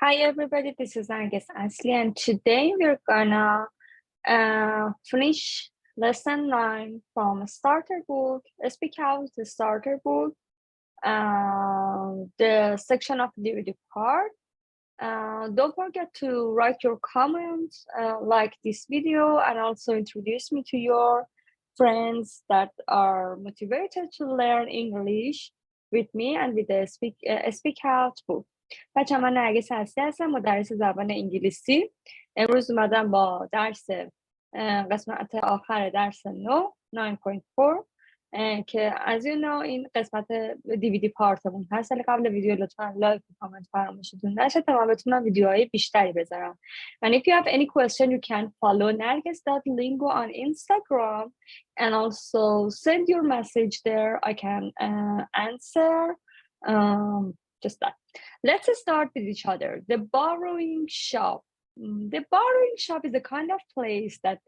Hi everybody, this is Nrgis Asli, and today we're gonna finish lesson 9 from Starter book. Speak out the Starter book, the section of Dividy part. Don't forget to write your comments, like this video, and also introduce me to your friends that are motivated to learn English with me and with the Speak Out book. بچه من نرگس هستم، مدرس زبان انگلیسی. امروز اومدم با درس قسمت آخر درس 9.4 که از این قسمت دیویدی پارتمون هست. ولی قبل ویدیو لطفا لایک و کامنت فراموشتون نشه تا من بتونم ویدیوهای بیشتری بذارم. And if you have any question you can follow nrgis.lingo on Instagram and also send your message there. I can answer just that. Let's start with each other. The borrowing shop. The borrowing shop is a kind of place that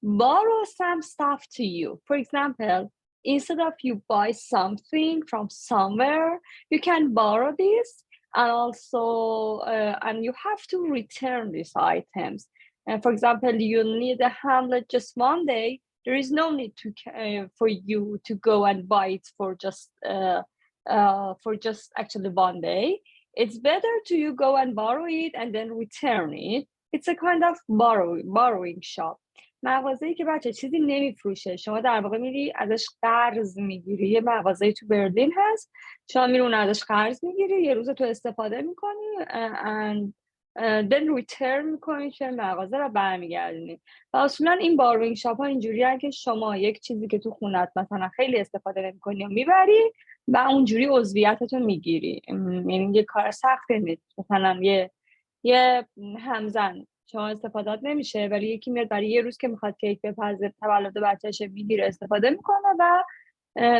borrows some stuff to you. For example, instead of you buy something from somewhere, you can borrow this, and also and you have to return these items. And for example, you need a hamlet just one day. There is no need to for you to go and buy it for just actually one day. It's better to you go and borrow it and then return it. It's a kind of borrowing shop. مغازه‌ای که بچه چیزی نمیفروشه، شما در واقع میری ازش قرض میگیری. یه مغازه‌ای تو برلین هست، شما میری اون ازش قرض میگیری، یه روز تو استفاده میکنی and then return میکنی توی مغازه و برمیگردونی. و اصولا این borrowing shop ها اینجوری هست که شما یک چیزی که تو خونت مثلا خیلی استفاده نمیکنی و میبری و اونجوری عضویتتو میگیری. یعنی یه کار سختی نیست. مثلا یه همزن شما استفادهات نمیشه، ولی یکی میاد برای یه روز که میخواد کیک بپزه تولد بچه‌ش میگیره، استفاده میکنه و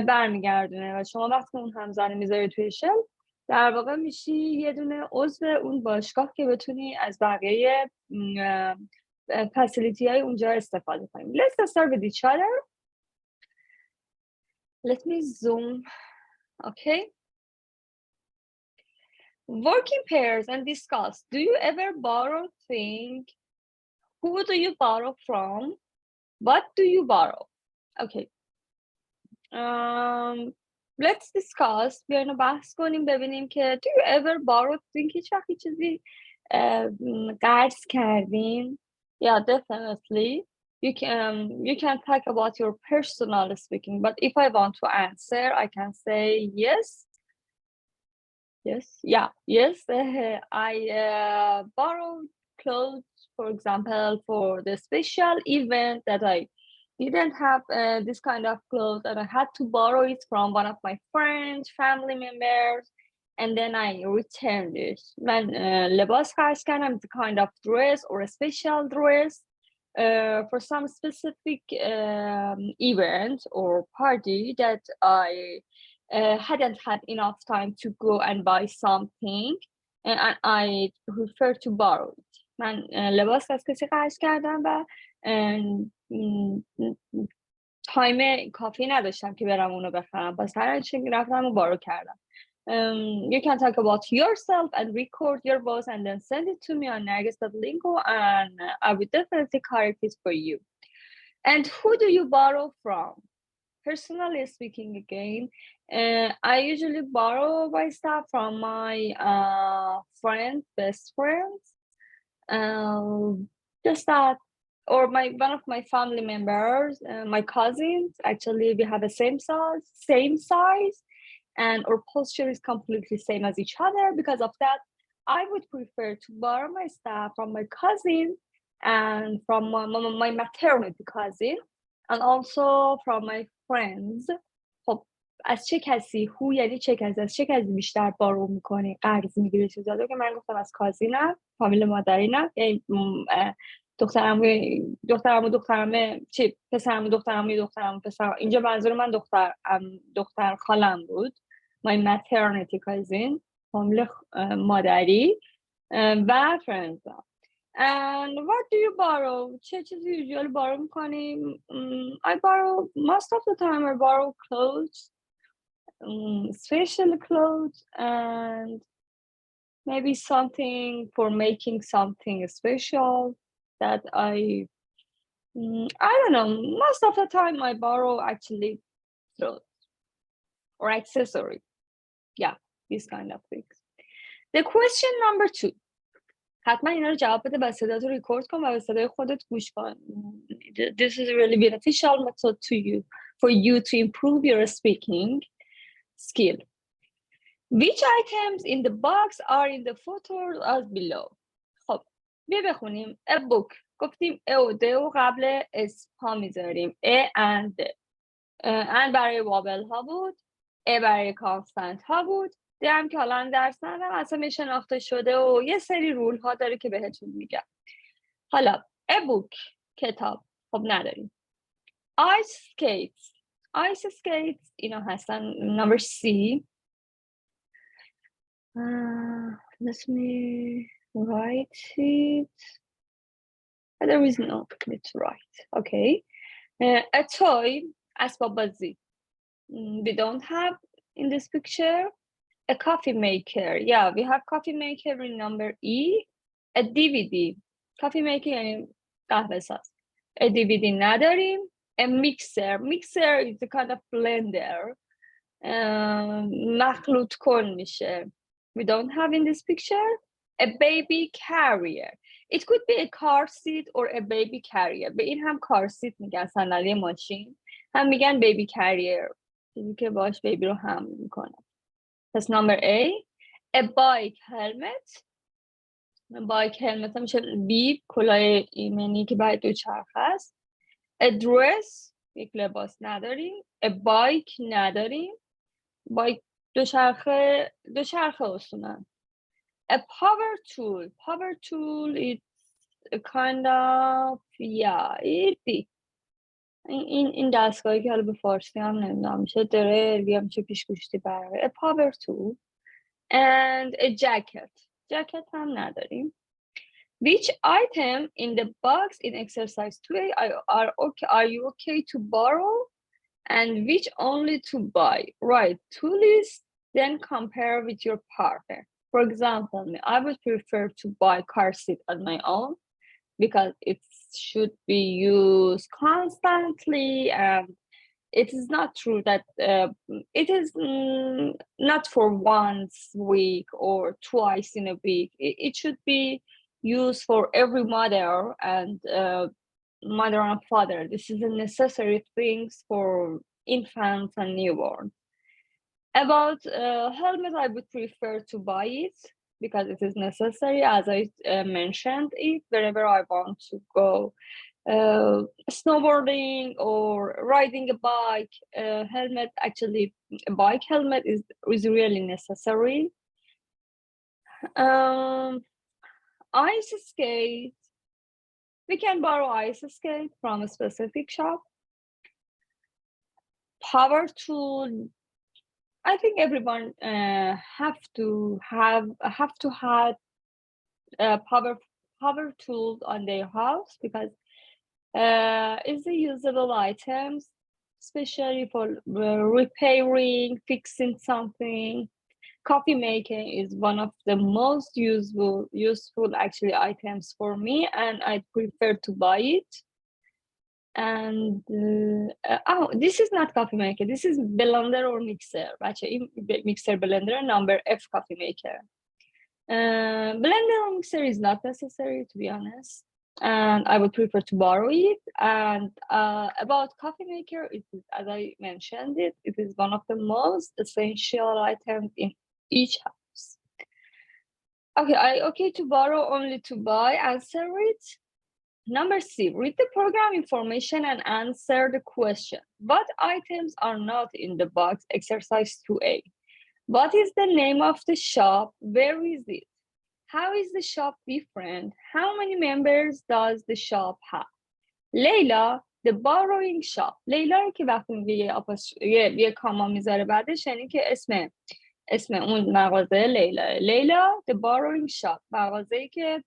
برمیگردونه. و شما وقتی اون همزن میذاری توی شل، در واقع میشی یه دونه عضو اون باشگاه که بتونی از بقیه فسیلیتی های اونجا استفاده کنیم. Let's start with each other. Let me zoom. Okay. Work in pairs and discuss. Do you ever borrow things? Who do you borrow from? What do you borrow? Okay. Let's discuss. بیاین بحث کنیم ببینیم که do you ever borrow things? هیچ وقت چیزی قرض کردین؟ Yeah, definitely. You can talk about your personal speaking, but if I want to answer, I can say yes. Yes. I borrowed clothes, for example, for the special event that I didn't have this kind of clothes, and I had to borrow it from one of my friends, family members, and then I returned it. من لباس خرج کردم, the kind of dress or a special dress for some specific event or party that I hadn't had enough time to go and buy something, and I prefer to borrow it. من لباس از کسی خرج کردم و تایم کافی نداشتم که برم اونو بخرم، پس هر چی رفتم و بارو کردم. You can talk about yourself and record your voice and then send it to me on nrgis.lingo, and I will definitely correct it for you. And who do you borrow from? Personally speaking, again, I usually borrow my stuff from my best friends, just that, or one of my family members, my cousins. Actually, we have the same size, and our posture is completely same as each other. Because of that, I would prefer to borrow my stuff from my cousin and from my maternity cousin, and also from my friends. خب از چه کسی who یعنی چه کسی از چه کسی بیشتر بارو میکنی، قرض میگیری چیزا که من گفتم از کازینم، فامیل مادرینم، یعنی دخترم چی پسرم دخترم پسر. اینجا منظور من دختر خالم بود، my maternity cousin، فامیل مادری و friends. And what do you borrow? چه چیزی usually borrow میکنی؟ I borrow, most of the time I borrow clothes, special clothes, and maybe something for making something special that I don't know. Most of the time I borrow actually clothes or accessory. Yeah, these kind of things. The question number 2. حتما اینا رو جواب بده و صدا تو ریکورد کن و به صدای خودت گوش کن. This is a really beneficial method to you for you to improve your speaking skill. Which items in the box are in the photos as below? خب بیا بخونیم. A book. گفتیم ا و د و قبل اس ها میذاریم. A and D. and برای وابل ها بود. A برای کانستنت ها بود. د هم که حالا درس ندارم اصلا شناخته شده و یه سری رول ها داره که بهتون میگم. حالا a book کتاب. خب نداریم. ice skates اینا هستن. number C. Let me write it. There is no need to write. Okay. A toy, اسباب بازی. We don't have in this picture. A coffee maker. Yeah, we have coffee maker in number E. A DVD. Coffee maker یعنی قهوه ساز. A DVD نداریم. A mixer is a kind of blender. مخلوط کن میشه. We don't have in this picture. A baby carrier. It could be a car seat or a baby carrier. به این هم car seat میگن، صندلی ماشین. هم میگن baby carrier. چیزی که باش بیبی رو حمل میکنه. پس number A. A bike helmet. bike helmet هم میشه B. کلاه ایمنی که باید دوچرخه است. A dress. یک لباس نداریم. A bike نداریم. بایک دوچرخه اصولا. A power tool is a kind of این دستگاهی که حالا به فارسی هم نمیدونم میشه درل یا میشه پیشگوشتی برای. A power tool and a jacket هم نداریم. Which item in the box in exercise 2A are you okay to borrow and which only to buy? Write two lists, then compare with your partner. For example, I would prefer to buy car seat on my own because it should be used constantly, and it is not true that it is not for once a week or twice in a week. It should be used for every mother and mother and father. This is a necessary things for infants and newborn. About helmet, I would prefer to buy it because it is necessary, as I mentioned it, wherever I want to go snowboarding or riding a bike. Helmet, actually a bike helmet is really necessary. Ice skate. We can borrow ice skate from a specific shop. Power tool. I think everyone have to have power tools on their house because it's a usable items, especially for repairing, fixing something. Coffee making is one of the most useful actually items for me, and I prefer to buy it. And this is not coffee maker. This is blender or mixer. بچه این mixer blender number F coffee maker. Blender or mixer is not necessary, to be honest, and I would prefer to borrow it. And about coffee maker, it is, as I mentioned it is one of the most essential items in each house. Okay, to borrow, only to buy. Answer it. Number C, read the program information and answer the question. What items are not in the box? Exercise 2A. What is the name of the shop? Where is it? How is the shop different? How many members does the shop have? Leila, the borrowing shop. لیلا که وقتی میگه یه کاما میذاره بعدش یعنی که اسم اون مغازه لیلا the borrowing shop. مغازه‌ای که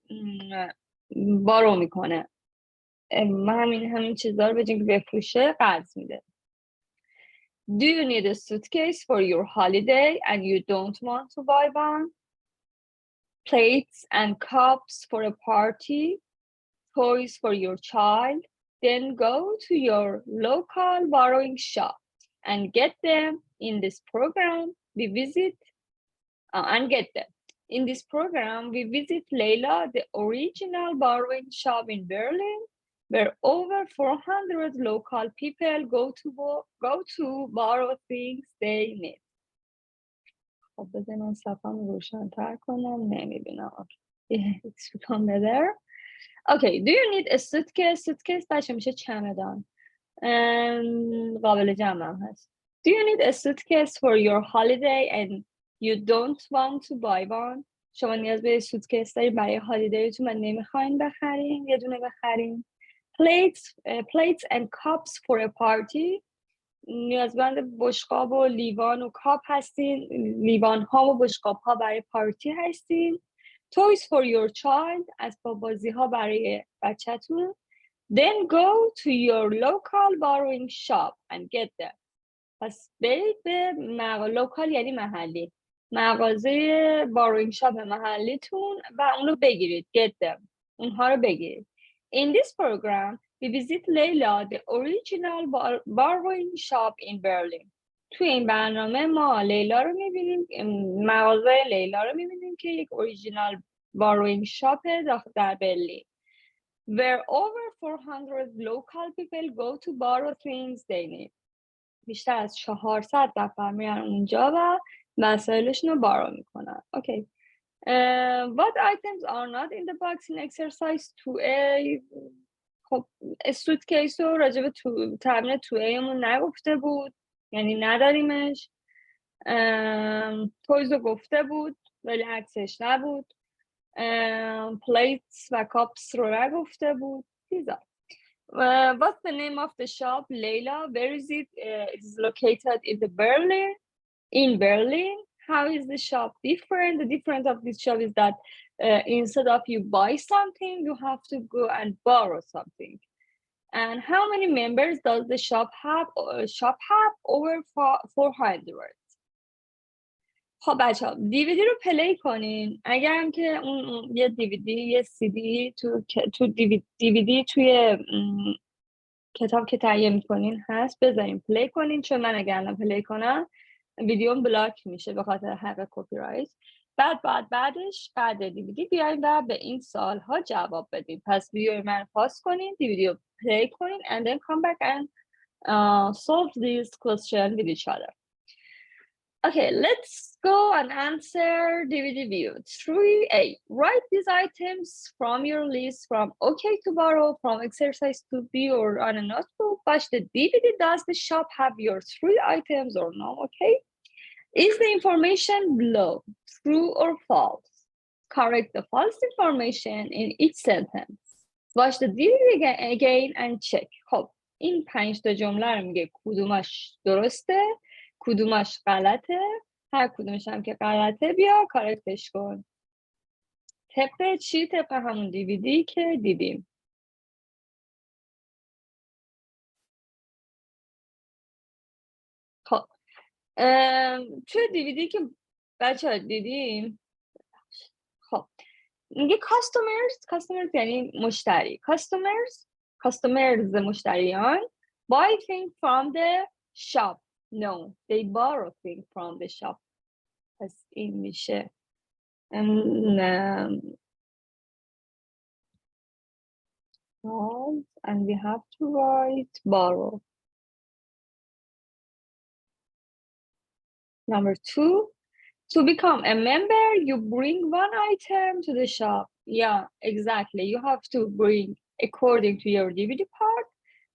بارو میکنه. همین چیزا رو به جای اینکه بفروشه قرض میده. Do you need a suitcase for your holiday and you don't want to buy one? plates and cups for a party, toys for your child, then go to your local borrowing shop and get them. In this program, we visit In this program, we visit Leila, the original borrowing shop in Berlin, where over 400 local people go to borrow things they need. خب بذارم صفحه‌مو روشن‌تر کنم. نمی‌بینم. It's become better. Okay, do you need a suitcase? Suitcase بچه میشه چمدان. قابل جمع هم هست. Do you need a suitcase for your holiday and you don't want to buy one? شما نیاز به سوتکیس دارید برای هالیدیتون و نمیخواین بخرین، یه دونه بخرین. Plates and cups for a party. نیازمند بشقاب و لیوان و کاپ هستین. لیوان ها و بشقاب ها برای پارتی هستین. Toys for your child. اسباب بازی ها برای بچه‌تون. Then go to your local borrowing shop and get them. پس برید به لوکال یعنی محلی، مغازه borrowing shop محلیتون و اونو بگیرید. Get them. اونها رو بگیرید. In this program, we visit Leila, the original borrowing shop in Berlin. توی این برنامه ما لیلا رو میبینیم، مغازه لیلا رو میبینیم که یک original borrowing shop در برلین. Where over 400 local people go to borrow things they need. بیشتر از 400 نفر میرن اونجا و وسایلشون رو بارو میکنن. Okay. What items are not in the box in exercise 2A? خب سوتکیس رو راجع به تمرین 2A مون نگفته بود، یعنی نداریمش. تویز رو گفته بود ولی عکسش نبود. پلیتس و کاپس رو نگفته بود. دیزا. What's the name of the shop? Leila. Where is it? It is located in Berlin. How is the shop different? The difference of this shop is that instead of you buy something, you have to go and borrow something. And how many members does the shop have? Over 400. خب بچه ها دیویدی رو پلی کنین. اگر هم که اون یه دیویدی یه CD تو دیویدی توی کتاب که تهیه میکنین هست، بذارین پلی کنین، چون من اگر الان پلی کنم ویدیوم بلاک میشه به خاطر حق کپی رایت. بعد دیویدی بیاین و به این سوال ها جواب بدین. پس ویدیو من پاس کنین، دیویدی رو پلی کنین and then come back and solve this question with each other. Okay, let's go and answer DVD view. 3A. Write these items from your list from okay to borrow, from exercise to B, or on a notebook. Watch the DVD. Does the shop have your 3 items or no? Okay. Is the information below true or false? Correct the false information in each sentence. Watch the DVD again and check. خب این 5 تا جمله رو میگه کدومش درسته، کدومش غلطه. هر کدومش هم که غلطه بیا کارکتش کن. طبق چی؟ طبق همون دیویدی که دیدیم. خب توی دیویدی که بچه ها دیدیم، خب میگه customers یعنی مشتری. customers مشتریان buy things from the shop. No, they borrow things from the shop. پس این میشه and we have to write borrow. Number 2, to become a member, you bring 1 item to the shop. Yeah, exactly. You have to bring, according to your DVD part,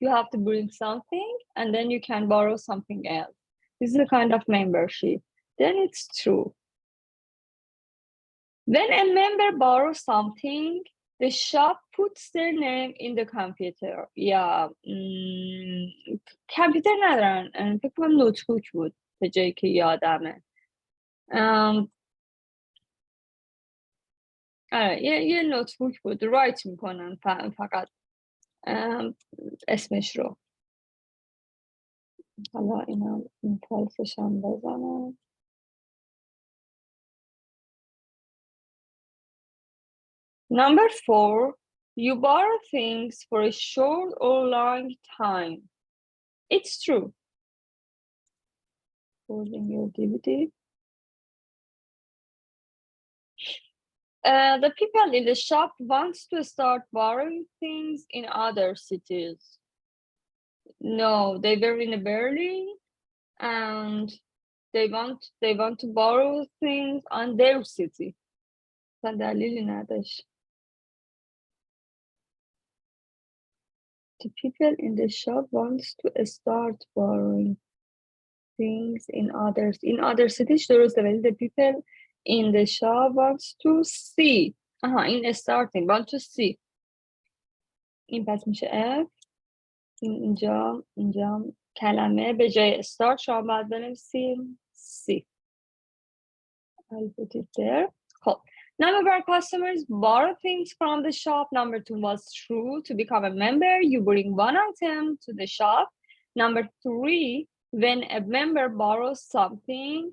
you have to bring something and then you can borrow something else. This is a kind of membership. Then it's true. When a member borrows something, the shop puts their name in the computer. Yeah, کامپیوتر ندارن، فکر کنم نوتبوک بود به جایی که یادمه. یه نوتبوک بود، رایت میکنن فقط اسمش رو. حالا اینا پالسش هم بزنم. Number 4, you borrow things for a short or long time. It's true. Holding your DVD. The people in the shop want to start borrowing things in other cities. No, they were in Berlin and they want to borrow things on their city. دلیلی نداشت. The people in the shop wants to start borrowing things in other cities درسته ولی the people in the shop wants to see. این starting want to see. این پس میشه F. اینجا کلمه به جای start شما باید بنویسیم C. I'll put it there. خب none of our customers borrow things from the shop. Number 2 was true. To become a member, you bring one item to the shop. Number 3, when a member borrows something,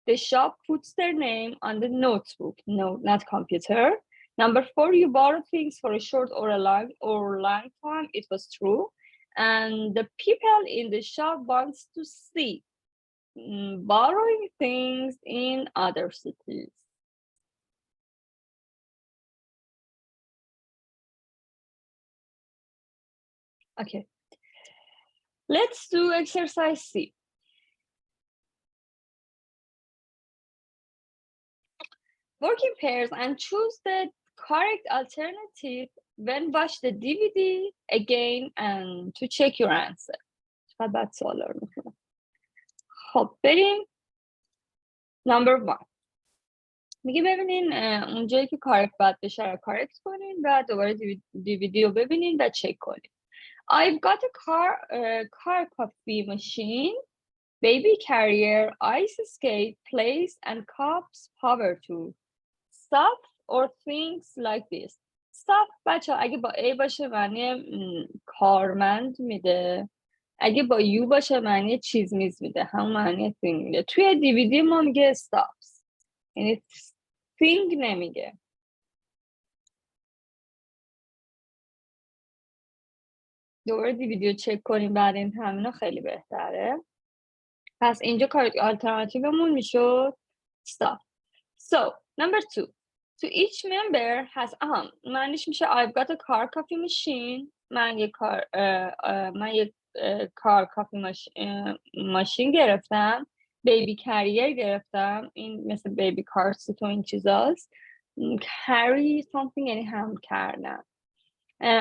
the shop puts their name on the notebook. No, not computer. Number 4, you borrow things for a short or a long time. It was true. And the people in the shop wants to see borrowing things in other cities. Okay, let's do exercise C. Work in pairs and choose the correct alternative when watch the DVD again and to check your answer. چقدر بد سوالا رو میکنم. خب بریم number 1. میگه ببینین اونجایی که کارکت باید بشه رو کارکت کنین و دوباره دیویدی رو ببینین و چک کنین. I've got a car coffee machine, baby carrier, ice skate, place, and cups power tool. Stuff or things like this. Stuff بچه اگه با A باشه معنی کارمند میده. اگه با U باشه معنی چیز میز میده. همون معنی thing میده. توی دیویدی ما میگه stuffs. یعنی thing نمیگه. دوباره دیویدیو چک کنیم بعد این تمرین خیلی بهتره. پس اینجا آلترناتیومون میشد stuff. So, number 2. To each member has معنیش میشه I've got a car coffee machine. من یک کار کافی ماشین گرفتم. بیبی کریر گرفتم. این مثل بیبی کار سیت و این چیزاست. carry something یعنی حمل کردن.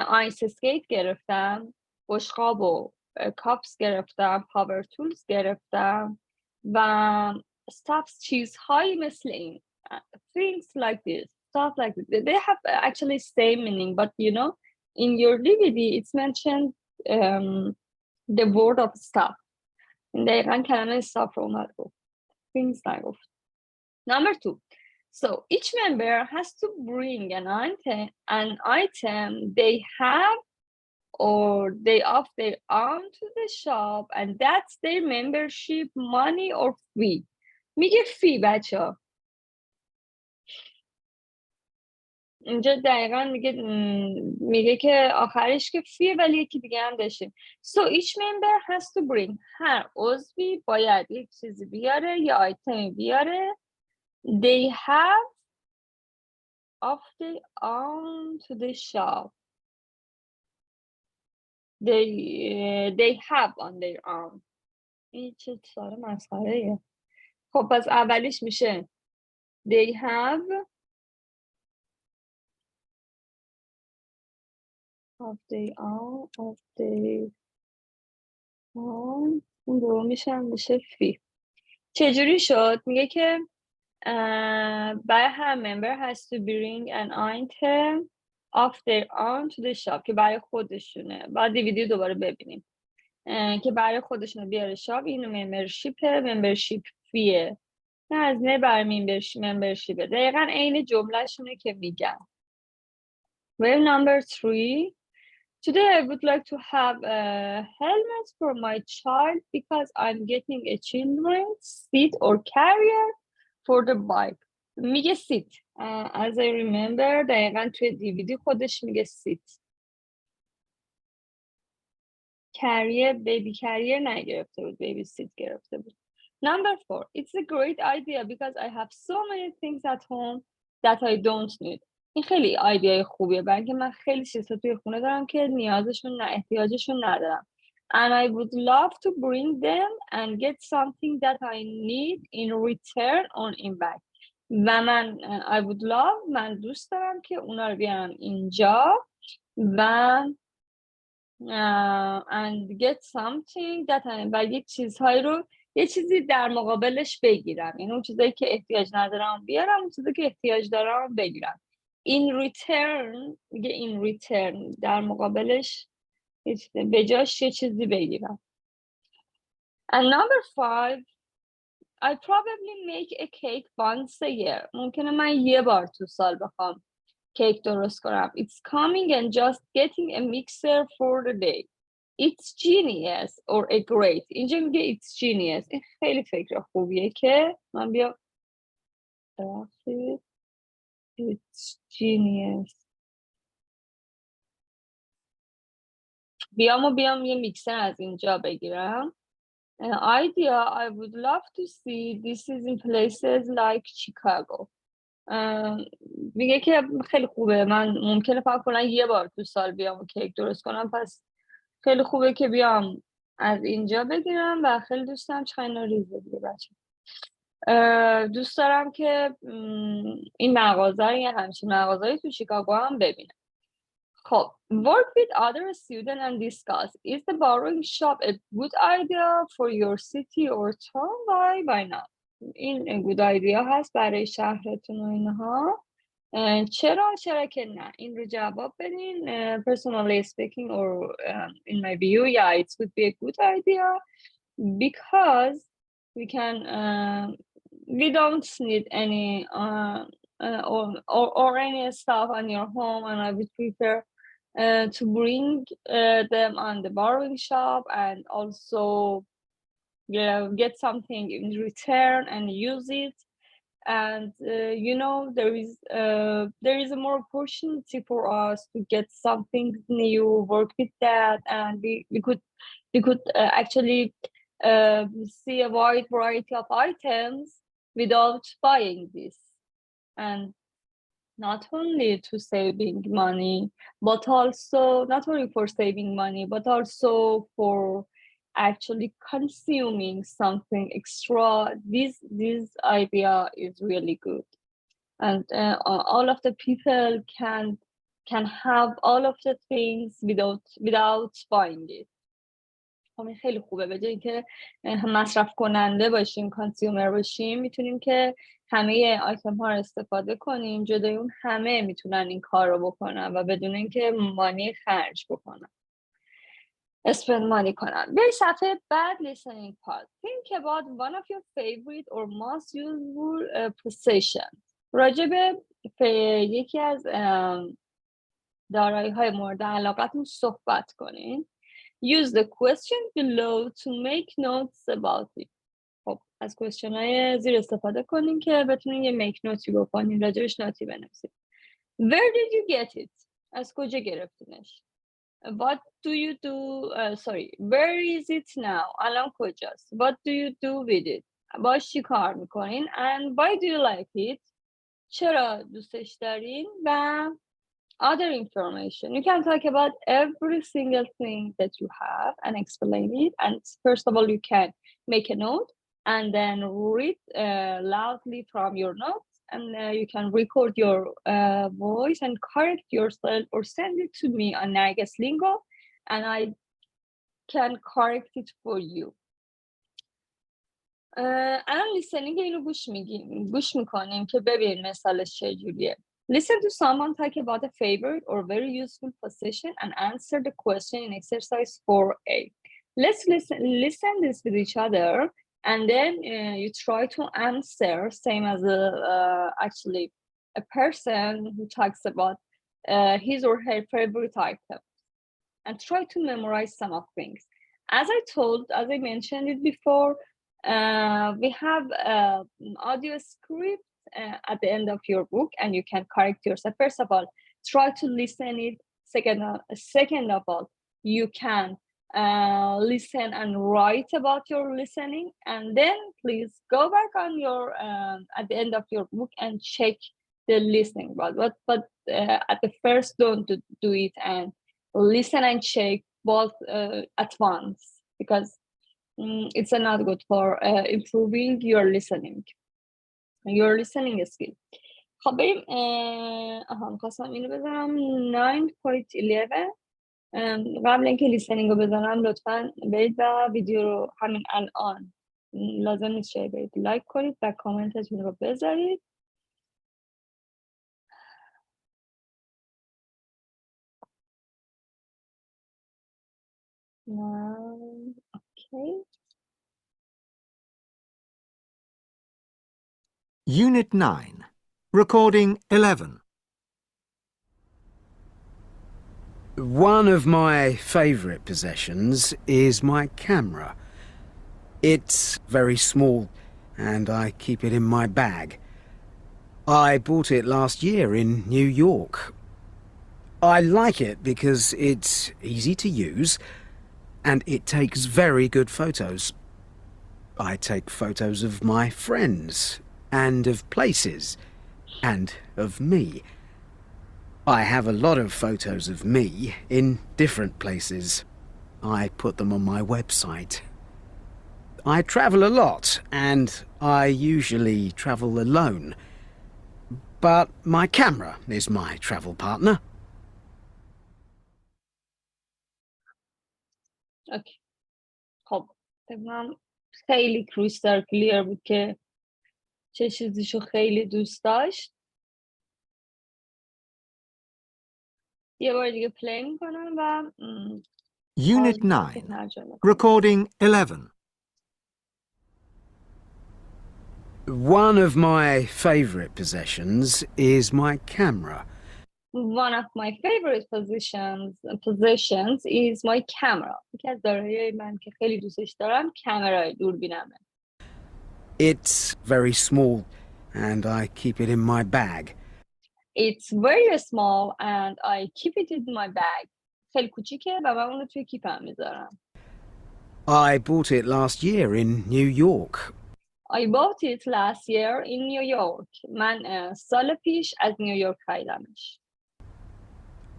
آیس اسکیت گرفتم. بشقاب و کاپس گرفتم. پاور تولز گرفتم. و stuffs چیزهایی مثل این. Things like this, stuff like this. They have actually same meaning, but you know, in your DVD, it's mentioned the word of stuff. دقیقاً کلمه stuff رو اومد گفت. Things نگفت. Number 2. So each member has to bring an item they have or they of their own to the shop, and that's their membership money or fee. میگه fee بچه ها. اینجا دقیقا میگه که آخرش که فیه ولی یکی دیگه هم داشتیم. So each member has to bring. هر عضوی باید یک چیزی بیاره یا آیتمی بیاره. They have of their own to the shop. They have on their own. این چه سوال مسخره ایه. خب پس اولیش میشه They have of their own اون دومیش میشه فی. چجوری شد؟ میگه که برای هر member has to bring an item of their own to the shop که برای خودشونه. بعد دیویدیو دوباره ببینیم که برای خودشونه بیاره شاپ. اینو ممبرشیپ فیه. نه از نه برای ممبرشیپه. دقیقا عین جمله شونه که میگم. Well, number 3. Today I would like to have a helmet for my child because I'm getting a children's seat or carrier for the bike. میگه سیت. as I remember دقیقا توی دیویدی خودش میگه سیت. کریر، بیبی کریر نگرفته بود، بیبی سیت گرفته بود. Number 4, it's a great idea because I have so many things at home that I don't need. این خیلی ایده خوبیه، برای اینکه من خیلی چیزا توی خونه دارم که نیازشون نه احتیاجشون ندارم. And I would love to bring them and get something that I need in return or in back. و من I would love، من دوست دارم که اونا رو بیارم اینجا و and get something that I، و یه چیزهایی رو، یه چیزی در مقابلش بگیرم. یعنی اون چیزایی که احتیاج ندارم بیارم، اون چیزایی که احتیاج دارم بگیرم. in return، میگه in return در مقابلش به جاش یه چیزی بگیرم. and number 5, I probably make a cake once a year. ممکنه من یه بار تو سال بخوام کیک درست کنم. It's coming and just getting a mixer for the day. It's genius or a great. اینجا میگه it's genius. این خیلی فکر خوبیه که من بیام it's genius. بیام یه میکسر از اینجا بگیرم. An idea I would love to see this is in places like Chicago. میگه که خیلی خوبه، من ممکنه فقط کنم یه بار تو سال بیام و کیک درست کنم، پس خیلی خوبه که بیام از اینجا بگیرم و خیلی دوست دارم. چقدر اینا ریزه دیگه بچه. دوست دارم که این مغازه، یا همچین مغازه‌ای تو شیکاگو هم ببینم. خب work with other students and discuss. Is the borrowing shop a good idea for your city or town? Why not? این good idea هست برای شهرتون و اینها. چرا که نه؟ این رو جواب بدین. Personally speaking or in my view, yeah, it would be a good idea because we can we don't need any or any stuff on your home, and I would prefer to bring them on the borrowing shop and also get something in return and use it. And you know, there is a more opportunity for us to get something new, work with that, and we could actually see a wide variety of items without buying this. And not only to saving money, but also not only for saving money, but also for actually consuming something extra. This idea is really good, and all of the people can have all of the things without buying it. همین خیلی خوبه. به جای اینکه مصرف کننده باشیم، کانسیومر باشیم، میتونیم که همه آیتم ها رو استفاده کنیم. جدای اون همه میتونن این کار رو بکنن و بدون اینکه مانی خرج بکنن، spend money کنن. به صفحه بعد listening part. Think about one of your favorite or most useful possessions. راجع به یکی از دارایی های مورد علاقتون صحبت کنین. Use the question below to make notes about it. خب از question های زیر استفاده کنین که بتونین یه make نوتی بکنین، راجبش نوتی بنویسید. Where did you get it? از کجا گرفتینش؟ What do you do? Where is it now? الان کجاست? What do you do with it? باش چی کار میکنین؟ And why do you like it? چرا دوستش دارین؟ و other information. You can talk about every single thing that you have and explain it. And first of all, you can make a note and then read loudly from your notes. And you can record your voice and correct yourself or send it to me on Nrgis Lingo, and I can correct it for you. الان لیسنینگ اینو گوش میکنیم که ببین مثالش چجوریه. Listen to someone talk about a favorite or very useful possession and answer the question in exercise 4A. Let's listen this with each other, and then you try to answer same as actually a person who talks about his or her favorite item, and try to memorize some of things. As I mentioned it before, we have audio script at the end of your book, and you can correct yourself. First of all, try to listen it. Second of all, you can listen and write about your listening, and then please go back on your at the end of your book and check the listening. But at the first, don't do it, and listen and check both at once, because it's not good for improving your listening skill. خب بریم میخواستم اینو بذارم 9.11. قبل اینکه لیسنینگ رو بزنم لطفاً برید و ویدیو رو همین الان، لازم نیست شاید برید لایک کنید و کامنتتون رو بذارید. Okay. Unit 9. Recording 11. One of my favourite possessions is my camera. It's very small and I keep it in my bag. I bought it last year in New York. I like it because it's easy to use and it takes very good photos. I take photos of my friends and of places and of me. I have a lot of photos of me in different places. I put them on my website. I travel a lot and I usually travel alone. But my camera is my travel partner. اوکی. خب ببینم خیلی کریستال کلیر بود که چه چیزیشو خیلی دوست داشت. یه بار دیگه پلی میکنم و Unit 9. Recording 11. One of my favourite possessions is my camera. One of my favorite possessions is my camera. یکی از دارایی‌های من که خیلی دوستش دارم کامرای دوربینمه. It's very small and I keep it in my bag. It's very small and I keep it in my bag. خیلی کوچیکه و من اون رو توی کیپم میذارم. I bought it last year in New York. I bought it last year in New York. من سال پیش از نیویورک خریدمش.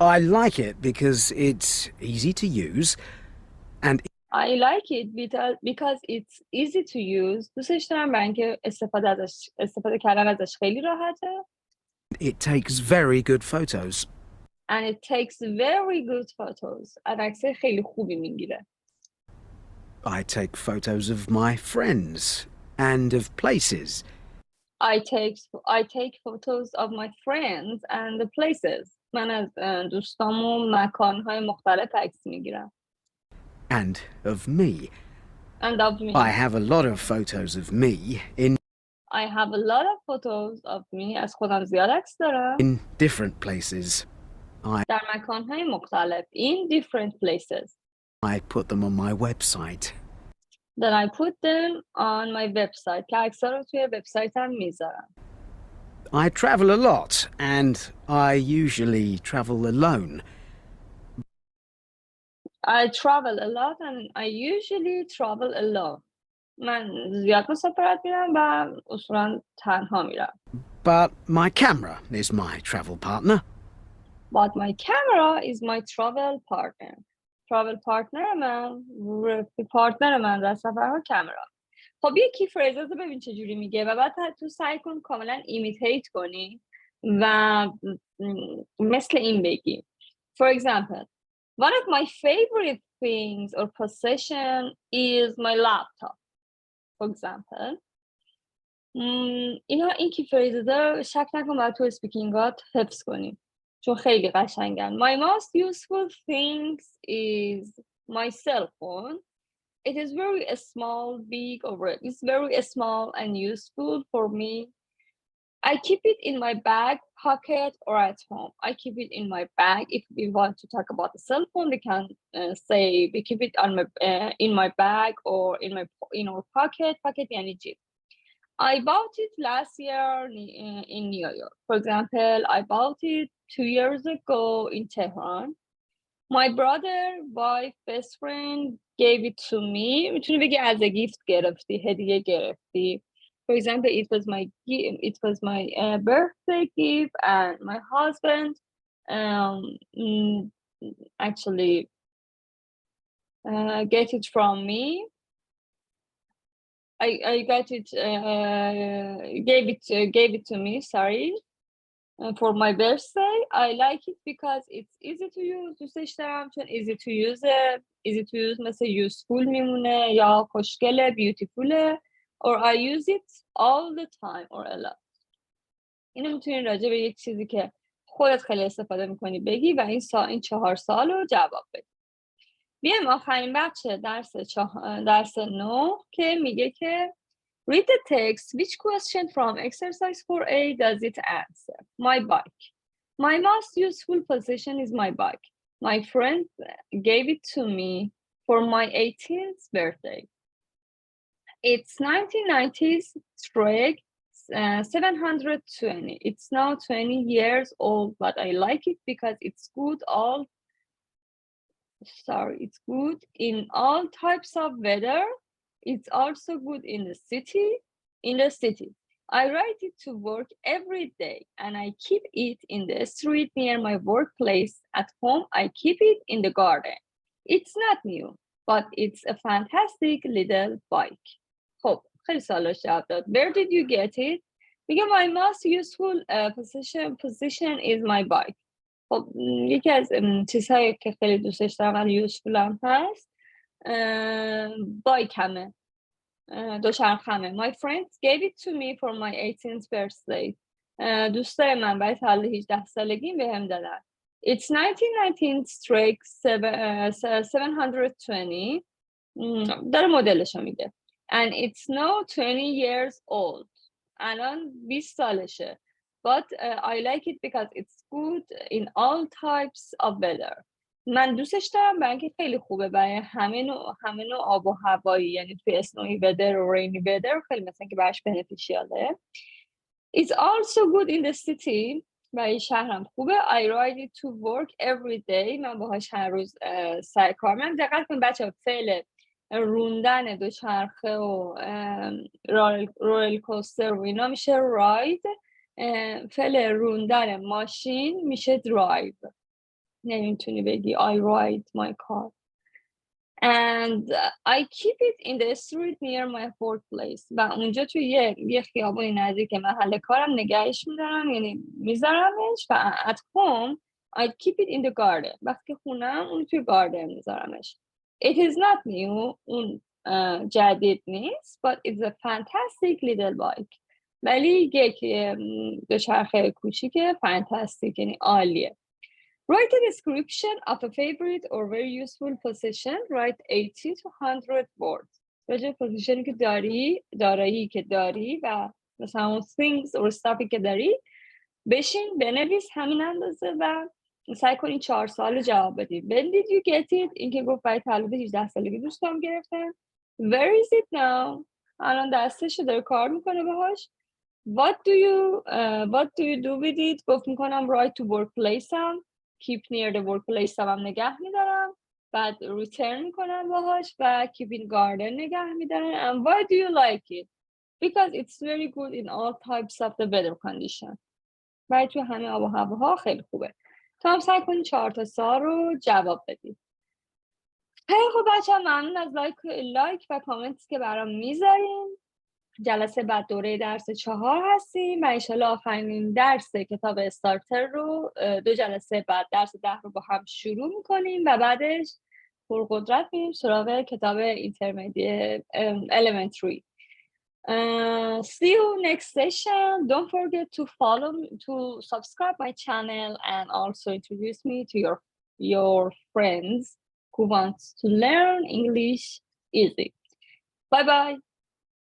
I like it because it's easy to use and I like it because it's easy to use. دوستش دارم برای اینکه استفاده کردن ازش خیلی راحته. it takes very good photos. And it takes very good photos. عکسای خیلی خوبی میگیره. I take photos of my friends and of places. I take photos of my friends and the places. من از دوستام و مکان‌های مختلف عکس میگیرم. And of me. And of me. I have a lot of photos of me in I have a lot of photos of me. از خودم زیاد عکس دارم. in different places. در مکان‌های مختلف. In different places. I put them on my website. Then I put them on my website. که عکس‌ها رو توی وبسایتم میذارم. I travel a lot and I usually travel alone. I travel a lot and I usually travel alone. من زیاد مسافرت میرم و اصولا تنها میرم. But my camera is my travel partner. But my camera is my travel partner. travel partner من پارتنر من در سفرها کامرا. خب یه کی فریزز رو ببین چجوری میگه و بعد تو سعی کن کاملا ایمیتیت کنی و مثل این بگی. For example, one of my favorite things or possession is my laptop. For example, این کی فریزز رو شک نکن باید تو اسپیکینگات حفظ کنی چون خیلی قشنگن. My most useful things is my cell phone. It is very small, big, or it's very small and useful for me. I keep it in my back pocket or at home. I keep it in my bag. If we want to talk about the cell phone, we can say we keep it on my in my bag or in our pocket. Pocket yani jeep. I bought it last year in New York. For example, I bought it 2 years ago in Tehran. My brother, wife, best friend gave it to me. میتونی بگی as a gift گرفتی، هدیه گرفتی. For example, it was my birthday gift, and my husband actually get it from me. I got it, gave it to me, sorry, for my birthday. I like it because it's easy to use. دوستش دارم چون easy to use مثل useful میمونه یا خوشگله، beautiful، or I use it all the time or a lot. اینو میتونی راجع به یک چیزی که خودت خیلی استفاده میکنی بگی و این 4 سال رو جواب بدی. بیایم آخرین بچه درس 9 که میگه که read the text. Which question from exercise 4A does it answer? My bike. My most useful possession is my bike. My friend gave it to me for my 18th birthday. It's 1990s Trek 720. It's now 20 years old, but I like it because it's good in all types of weather. It's also good in the city. I ride it to work every day, and I keep it in the street near my workplace. At home, I keep it in the garden. It's not new, but it's a fantastic little bike. خب خیلی سوالاش جواب داد. Where did you get it? میگه my most useful position is my bike. خب یکی از چیزهایی که خیلی دوستش دارم و یوزفول هم هست بایکمه، دوچرخمه. My friends gave it to me for my 18th birthday. دوستای من برای تولد 18 سالگیم بهم دادن. It's 1919 Trek 720. داره مدلشو میگه. And it's now 20 years old. الان 20 سالشه. But I like it because it's good in all types of weather. من دوستش دارم برای اینکه خیلی خوبه برای همه نوع آب و هوایی، یعنی توی snowy weather و rainy weather خیلی مثلا که براش بنفیشیاله. It's also good in the city. برای شهرم خوبه. I ride it to work every day. من باهاش هر روز سر کار میرم. دقت کن بچه‌ها، فعل روندن دوچرخه و رول کوستر و اینا میشه راید. فعل روندن ماشین میشه درایو. نمیتونی بگی I ride my car. And I keep it in the street near my workplace. و اونجا توی یه خیابونی نزدیک محل کارم نگهش میدارم، یعنی میذارمش. و at home I keep it in the garden. وقتی خونم اون توی گاردن میذارمش. It is not new. اون جدید نیست. But it's a fantastic little bike. ولی یک دوچرخه کوچیکه fantastic، یعنی عالیه. Write a description of a favorite or very useful possession. Write 80 to 100 words. راجع پوزیشنی که دارایی که داری و مثلا things or stuffی که داری بشین بنویس همین اندازه و سعی کنی 4 سال جواب بدی. When did you get it? این که گفت برای تولد 18 سالگی دوستام گرفتن. Where is it now? الان دستش داره کار میکنه باهاش. What do you do with it? گفت میکنم write to workplace هم. keep near the workplace هم نگه میدارم. بعد return میکنم باهاش و keep in garden نگه میدارم. And why do you like it? Because it's very good in all types of the weather condition. برای توی همه آب و هواها خیلی خوبه. تو هم سعی کنی 4 تا سوال رو جواب بدی. خیلی خوب بچه‌ها، ممنون از لایک و کامنتی که برام میذارین. جلسه بعد دوره درس 4 هستیم و انشالله آخرین درس کتاب استارتر رو 2 جلسه بعد درس 10 رو با هم شروع میکنیم و بعدش پرقدرت میریم سراغ کتاب اینترمدیت elementary. See you next session. Don't forget to subscribe my channel and also introduce me to your friends who want to learn English easy. Bye bye.